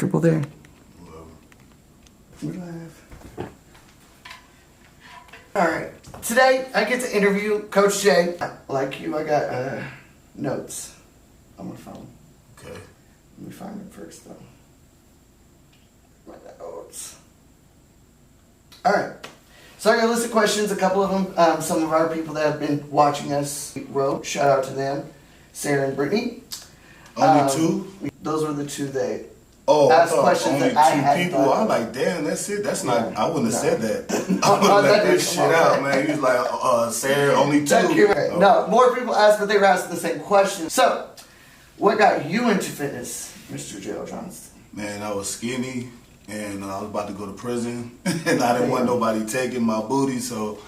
comfortable there? What do I have? Alright, today I get to interview Coach J. Like you, I got notes on my phone. Okay. Let me find them first though. My notes. Alright, so I got a list of questions, a couple of them, some of our people that have been watching us wrote. Shout out to them, Sarah and Brittany. Only two? Those were the two they asked questions only that I two had people. I'm like, damn, that's it. That's not. I wouldn't have said that. No, I would have let that that shit out, man. He was like, Sarah, only two. No, more people asked, but they were asking the same question. So, what got you into fitness, Mr. Jerol Johnston? Man, I was skinny, and I was about to go to prison, and I didn't want nobody taking my booty, so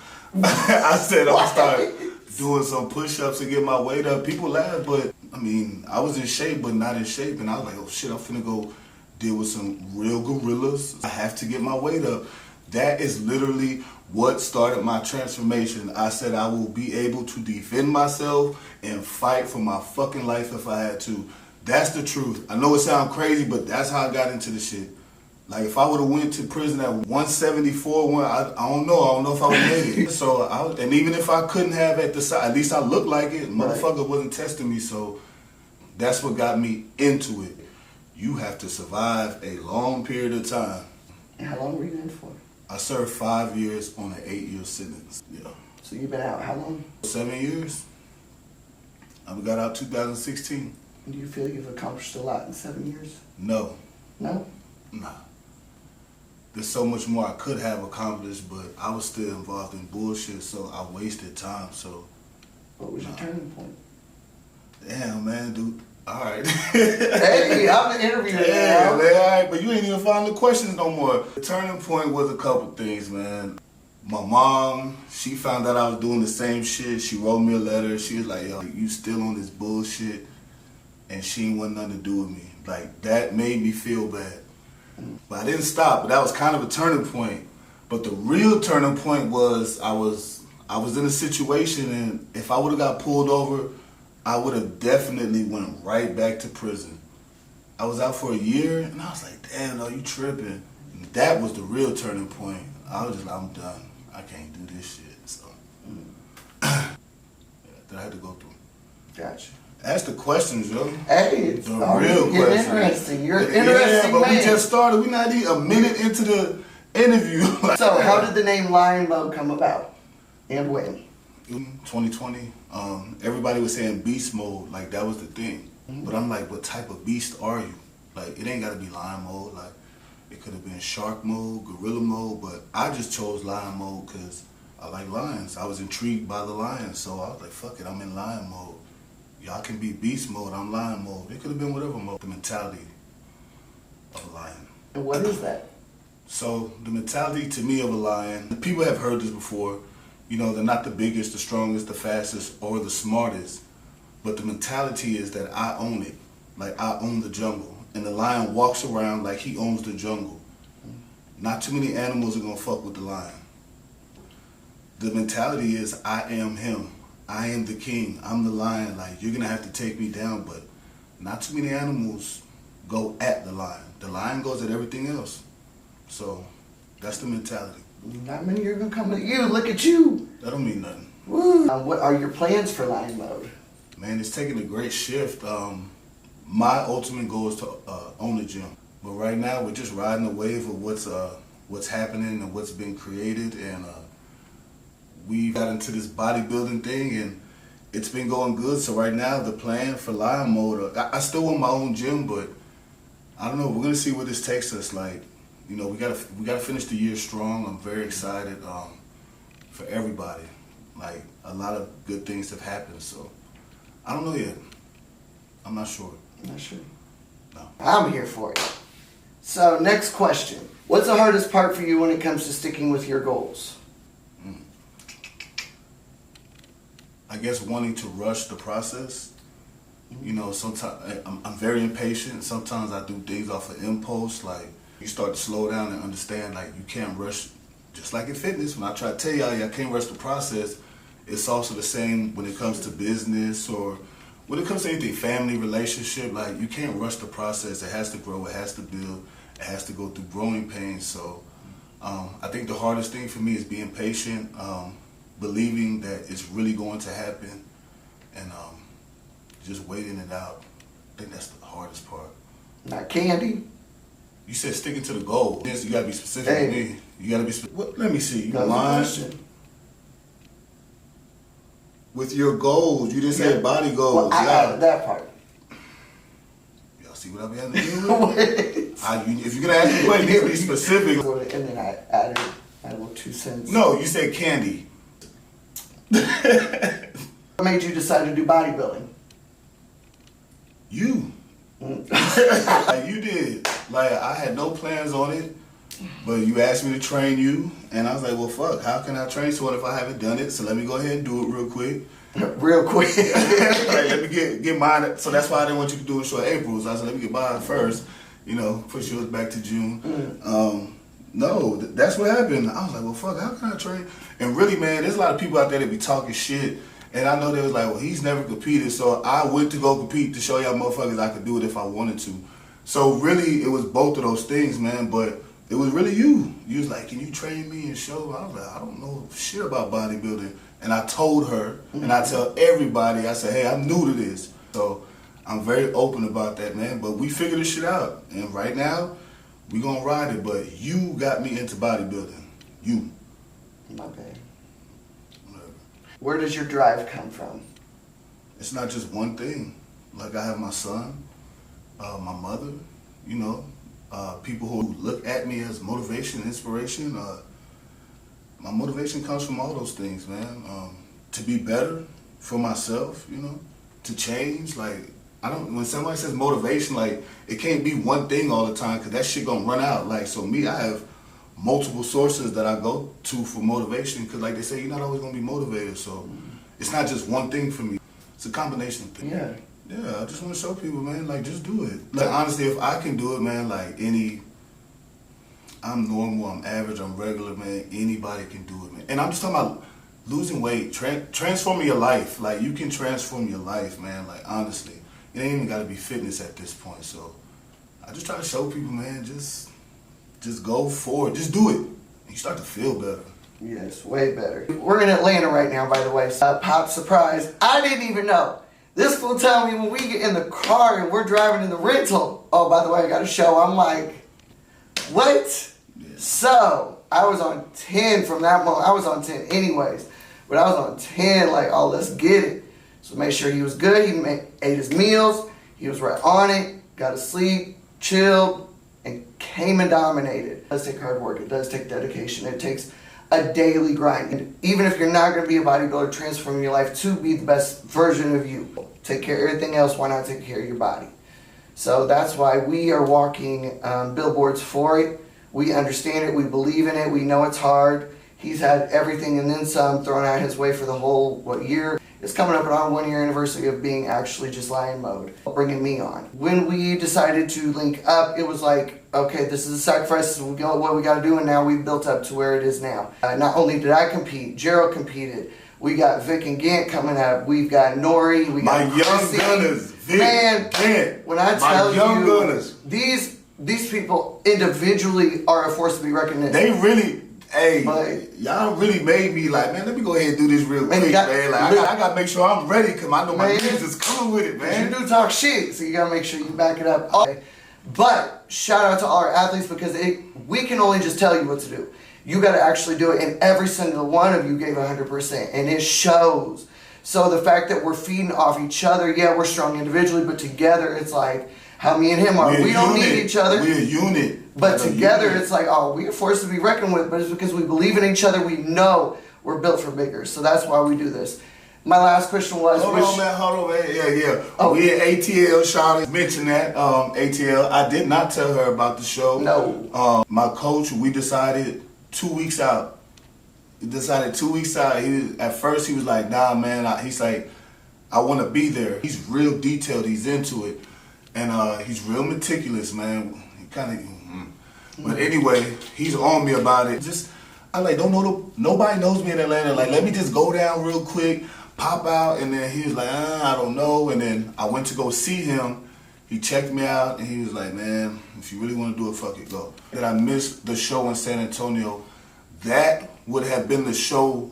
I said I'm gonna start doing some push-ups and get my weight up. People laugh, but I mean, I was in shape, but not in shape, and I was like, oh shit, I'm finna go deal with some real gorillas. I have to get my weight up. That is literally what started my transformation. I said I will be able to defend myself and fight for my fucking life if I had to. That's the truth. I know it sounds crazy, but that's how I got into the shit. Like, if I would have went to prison at 174, I don't know if I would have made it. So, and even if I couldn't have at the side, at least I looked like it. Motherfucker wasn't testing me, so that's what got me into it. You have to survive a long period of time. And how long were you in for? I served 5 years on an 8-year sentence. Yeah. So you've been out how long? 7 years. I got out 2016. Do you feel you've accomplished a lot in 7 years? No. No? Nah. There's so much more I could have accomplished, but I was still involved in bullshit, so I wasted time, so. What was your turning point? Damn, man, dude. All right. Hey, I'm the interviewer now. Yeah, man, all right, but you ain't even find the questions no more. The turning point was a couple things, man. My mom, she found out I was doing the same shit. She wrote me a letter. She was like, yo, you still on this bullshit, and she ain't want nothing to do with me. Like, that made me feel bad. But I didn't stop, but that was kind of a turning point. But the real turning point was I was in a situation, and if I would have got pulled over, I would have definitely went right back to prison. I was out for a year, and I was like, damn, no, you tripping. And that was the real turning point. I was just like, I'm done. I can't do this shit. So yeah, that I had to go through. Gotcha. Ask the questions, yo. Hey, it's the real questions. Interesting. You're an interesting but man. We just started. We're not even a minute into the interview. So, how did the name Lion Mode come about, and when? 2020. Everybody was saying beast mode, like that was the thing. But I'm like, what type of beast are you? Like, it ain't gotta be lion mode. Like, it could have been shark mode, gorilla mode, but I just chose lion mode because I like lions. I was intrigued by the lions, so I was like, fuck it, I'm in lion mode. Y'all can be beast mode, I'm lion mode. It could have been whatever mode. The mentality of a lion. And what is that? So, the mentality to me of a lion, people have heard this before. You know, they're not the biggest, the strongest, the fastest, or the smartest. But the mentality is that I own it. Like, I own the jungle. And the lion walks around like he owns the jungle. Not too many animals are going to fuck with the lion. The mentality is, I am him. I am the king. I'm the lion. Like, you're going to have to take me down. But not too many animals go at the lion. The lion goes at everything else. So, that's the mentality. Not many are going to come at you. Look at you. That don't mean nothing. Woo. What are your plans for Lion Mode? Man, it's taking a great shift. My ultimate goal is to own a gym. But right now, we're just riding the wave of what's happening and what's been created. And we got into this bodybuilding thing, and it's been going good. So right now, the plan for Lion Mode, I still want my own gym, but I don't know. We're going to see where this takes us. Like, you know, we gotta finish the year strong. I'm very excited for everybody. Like, a lot of good things have happened, so I don't know yet. I'm not sure. Not sure. No. I'm here for it. So, next question. What's the hardest part for you when it comes to sticking with your goals? I guess wanting to rush the process. You know, sometimes I'm very impatient. Sometimes I do things off of impulse. Like, you start to slow down and understand, like, you can't rush. Just like in fitness, when I try to tell y'all, I can't rush the process, it's also the same when it comes to business or when it comes to anything, family, relationship, like you can't rush the process. It has to grow, it has to build, it has to go through growing pains. So I think the hardest thing for me is being patient, believing that it's really going to happen, and just waiting it out. I think that's the hardest part. Not candy. You said sticking to the goal. Yes, you gotta be specific with me. You gotta be specific. Let me see. You That was the lying? question. With your goals, you didn't say body goals. Well, I added that part. Y'all see what I be having to deal with? If you're gonna ask me a question, you need to be specific. And then I added a little 2 cents. No, you said candy. What made you decide to do bodybuilding? You. Like you did. Like I had no plans on it, but you asked me to train you, and I was like, well, fuck, how can I train someone if I haven't done it? So let me go ahead and do it real quick. Real quick. Like, let me get mine. So that's why I didn't want you to do it short April. So I said, let me get mine first. You know, push yours back to June. No, that's what happened. I was like, well, fuck, how can I train? And really, man, there's a lot of people out there that be talking shit. And I know they was like, well, he's never competed. So I went to go compete to show y'all motherfuckers I could do it if I wanted to. So really, it was both of those things, man. But it was really you. You was like, can you train me and show? I was like, I don't know shit about bodybuilding. And I told her, and I tell everybody, I said, hey, I'm new to this. So I'm very open about that, man. But we figured this shit out. And right now, we gonna ride it. But you got me into bodybuilding. You. My bad. Where does your drive come from? It's not just one thing. Like I have my son, my mother, you know, people who look at me as motivation, inspiration. My motivation comes from all those things, man. To be better for myself, you know, to change. Like when somebody says motivation, like it can't be one thing all the time because that shit gonna run out. Like so, me, I have multiple sources that I go to for motivation because, like they say, you're not always gonna be motivated. So it's not just one thing for me. It's a combination thing. Yeah. Yeah, I just want to show people, man, like, just do it. Like, honestly, if I can do it, man, like, I'm normal, I'm average, I'm regular, man, anybody can do it, man. And I'm just talking about losing weight, transforming your life. Like, you can transform your life, man, like, honestly. It ain't even got to be fitness at this point, so I just try to show people, man, just go for it. Just do it. And you start to feel better. Yes, way better. We're in Atlanta right now, by the way. Pop surprise. I didn't even know. This fool tell me when we get in the car and we're driving in the rental. Oh, by the way, I got a show. I'm like, what? Yeah. So, I was on 10 from that moment. I was on 10 anyways. But I was on 10 like, oh, let's get it. So make sure he was good. He ate his meals. He was right on it. Got to sleep, chilled, and came and dominated. It does take hard work. It does take dedication. It takes a daily grind. And even if you're not going to be a bodybuilder, transform your life to be the best version of you. Take care of everything else. Why not take care of your body? So that's why we are walking billboards for it. We understand it. We believe in it. We know it's hard. He's had everything and then some thrown out his way for the whole, year? It's coming up on our 1 year anniversary of being actually just lion mode, bringing me on. When we decided to link up, it was like, okay, this is a sacrifice, we got what we got to do, and now we've built up to where it is now. Not only did I compete, Jerol competed. We got Vic and Gant coming up. We've got Nori. We got my young gunners, Vic, man, Gant. When I tell young you, gunners. These people individually are a force to be reckoned with. They really. Hey, but, y'all really made me like, man, let me go ahead and do this real quick, man. Like, I got to make sure I'm ready because I know my niggas is coming with it, man. You do talk shit, so you got to make sure you back it up. Okay. But shout out to all our athletes because we can only just tell you what to do. You got to actually do it, and every single one of you gave 100%, and it shows. So the fact that we're feeding off each other, yeah, we're strong individually, but together it's like how me and him are. We don't need each other. We're a unit. But together, it's like, oh, we are forced to be reckoned with, but it's because we believe in each other. We know we're built for bigger. So that's why we do this. My last question was... Hold on, man. Yeah. Oh. We at ATL, Shawty mentioned that. ATL, I did not tell her about the show. No. My coach, we decided 2 weeks out. At first, he was like, nah, man. He's like, I want to be there. He's real detailed. He's into it. And he's real meticulous, man. He kind of... But anyway, he's on me about it. I'm like, nobody knows me in Atlanta. Like, let me just go down real quick, pop out, and then he was like, I don't know. And then I went to go see him. He checked me out, and he was like, man, if you really want to do it, fuck it, go. That I missed the show in San Antonio. That would have been the show.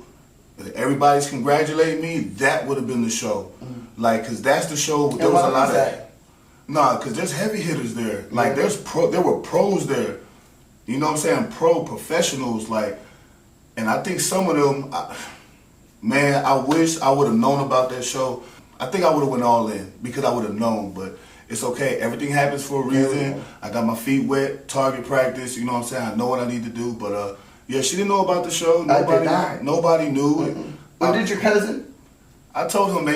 Everybody's congratulating me. That would have been the show. Like, cause that's the show. There was a lot of. Nah, cause there's heavy hitters there. Like, there were pros there. You know what I'm saying? Pro professionals, like, and I think some of them, man, I wish I would have known about that show. I think I would have went all in because I would have known, but it's okay. Everything happens for a reason. I got my feet wet, target practice, you know what I'm saying? I know what I need to do, but yeah, she didn't know about the show. Nobody knew. When did your cousin? I told him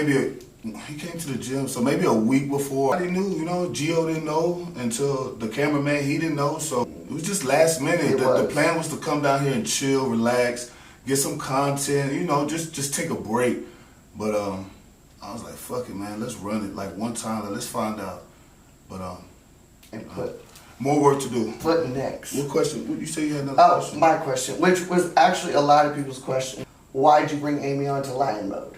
he came to the gym, so maybe a week before. I didn't know, you know, Gio didn't know until the cameraman, he didn't know, so it was just last minute. The plan was to come down here and chill, relax, get some content, you know, just take a break. But I was like, fuck it, man, let's run it. Like, one time, let's find out. But and put more work to do. What next? What question? You say you had another question? My question, which was actually a lot of people's question. Why'd you bring Amy on to Lion Mode?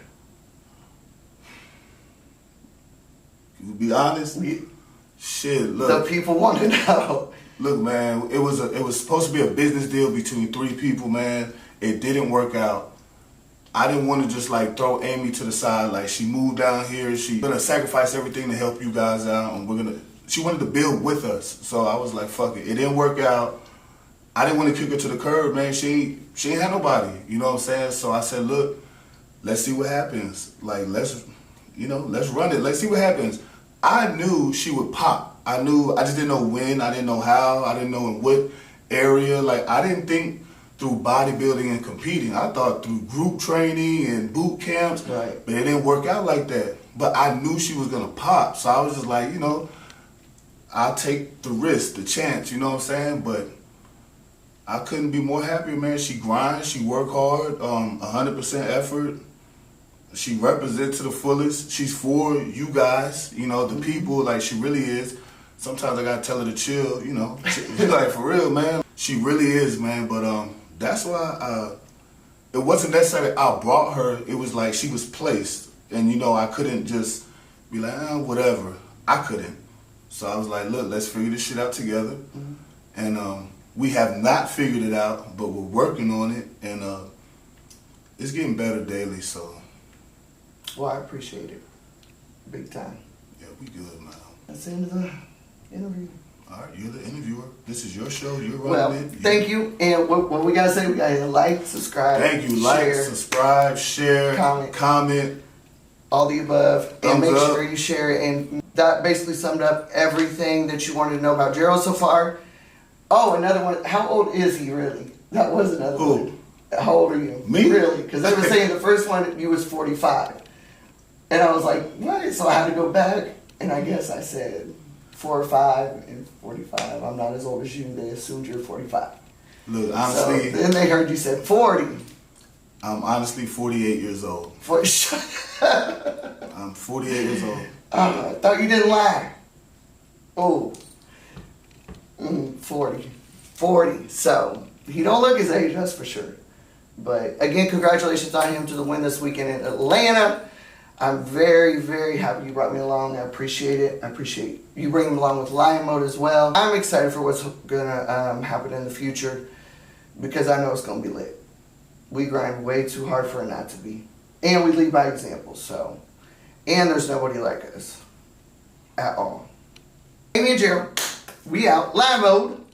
To be honest, shit, look. The people want to know. Look, man, it was supposed to be a business deal between 3 people, man. It didn't work out. I didn't want to just like throw Amy to the side. Like, she moved down here, she gonna sacrifice everything to help you guys out, and she wanted to build with us. So I was like, fuck it. It didn't work out. I didn't want to kick her to the curb, man. She ain't had nobody, you know what I'm saying? So I said, look, let's see what happens. Like, let's run it. Let's see what happens. I knew she would pop. I just didn't know when, I didn't know how, I didn't know in what area. Like, I didn't think through bodybuilding and competing. I thought through group training and boot camps, right. But it didn't work out like that. But I knew she was gonna pop, so I was just like, you know, I'll take the risk, the chance, you know what I'm saying? But I couldn't be more happier, man. She grinds, she work hard, 100% effort. She represents to the fullest. She's for you guys, you know, the people, like she really is. Sometimes I gotta tell her to chill, you know. Like, for real, man. She really is, man. But that's why it wasn't necessarily I brought her. It was like she was placed. And, you know, I couldn't just be like, whatever. I couldn't. So I was like, look, let's figure this shit out together. And we have not figured it out, but we're working on it. And it's getting better daily, so. Well, I appreciate it. Big time. Yeah, we good, man. That's the end of the interview. All right, you're the interviewer. This is your show. You're running well, it. Thank you. And what we got to say, we got to like, subscribe, Thank you. share, like, subscribe, share, comment. All the above. And make up. sure you share it. And that basically summed up everything that you wanted to know about Jerol so far. Oh, another one. How old is he really? That was another one. How old are you? Me? Really? Because they were saying the first one, you was 45. And I was like, what? So I had to go back. And I guess I said 4 or 5 and 45. I'm not as old as you. They assumed you're 45. Look, honestly. So then they heard you said 40. I'm honestly 48 years old. I'm 48 years old. I thought you didn't lie. Oh. 40. 40. So, he don't look his age, that's for sure. But, again, congratulations on him to the win this weekend in Atlanta. I'm very, very happy you brought me along. I appreciate it. I appreciate you bringing me along with Lion Mode as well. I'm excited for what's going to happen in the future because I know it's going to be lit. We grind way too hard for it not to be. And we lead by example, so. And there's nobody like us. At all. Amy and Jerol, we out. Lion Mode.